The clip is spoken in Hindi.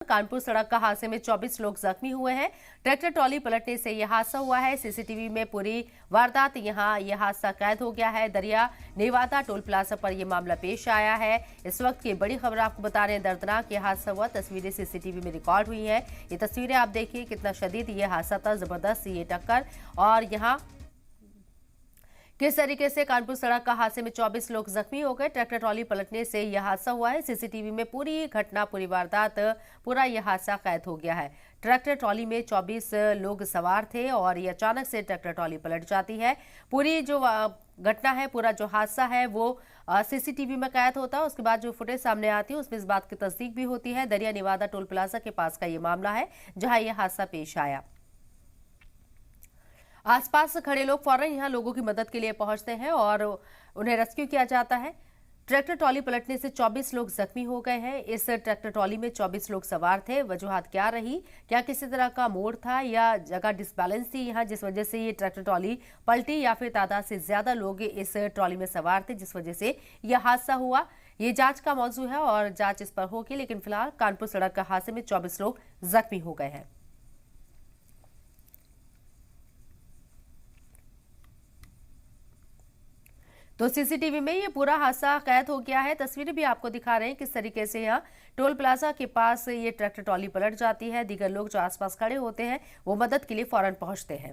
कानपुर सड़क का हादसे में 24 लोग जख्मी हुए हैं। ट्रैक्टर ट्रॉली पलटने से यह हादसा हुआ है। सीसीटीवी में पूरी वारदात यह हादसा कैद हो गया है। दरिया नेवादा टोल प्लाजा पर यह मामला पेश आया है। इस वक्त की बड़ी खबर आपको बता रहे हैं, दर्दनाक यह हादसा हुआ। तस्वीरें सीसीटीवी में रिकॉर्ड हुई है। ये तस्वीरें आप देखिए, कितना शदीद ये हादसा था, जबरदस्त ये टक्कर। और यहाँ किस तरीके से कानपुर सड़क का हादसे में 24 लोग जख्मी हो गए। ट्रैक्टर ट्रॉली पलटने से यह हादसा हुआ है। सीसीटीवी में पूरी घटना, पूरी वारदात, पूरा यह हादसा कैद हो गया है। ट्रैक्टर ट्रॉली में 24 लोग सवार थे और ये अचानक से ट्रैक्टर ट्रॉली पलट जाती है। पूरी जो घटना है, पूरा जो हादसा है वो सीसीटीवी में कैद होता है। उसके बाद जो फुटेज सामने आती है उसमें इस बात की तस्दीक भी होती है। दरिया नेवादा टोल प्लाजा के पास का ये मामला है जहां यह हादसा पेश आया। आसपास खड़े लोग फौरन यहां लोगों की मदद के लिए पहुंचते हैं और उन्हें रेस्क्यू किया जाता है। ट्रैक्टर ट्रॉली पलटने से 24 लोग जख्मी हो गए हैं। इस ट्रैक्टर ट्रॉली में 24 लोग सवार थे। वजूहात क्या रही, क्या किसी तरह का मोड़ था या जगह डिसबैलेंस थी यहां जिस वजह से ये ट्रैक्टर ट्रॉली पलटी, या फिर तादाद से ज्यादा लोग इस ट्रॉली में सवार थे जिस वजह से यह हादसा हुआ, ये जांच का मौजू है और जांच इस पर होगी। लेकिन फिलहाल कानपुर सड़क का हादसे में 24 लोग जख्मी हो गए हैं। तो सीसीटीवी में ये पूरा हादसा कैद हो गया है। तस्वीरें भी आपको दिखा रहे हैं किस तरीके से यहाँ टोल प्लाजा के पास ये ट्रैक्टर ट्रॉली पलट जाती है। दीगर लोग जो आसपास खड़े होते हैं वो मदद के लिए फौरन पहुंचते हैं।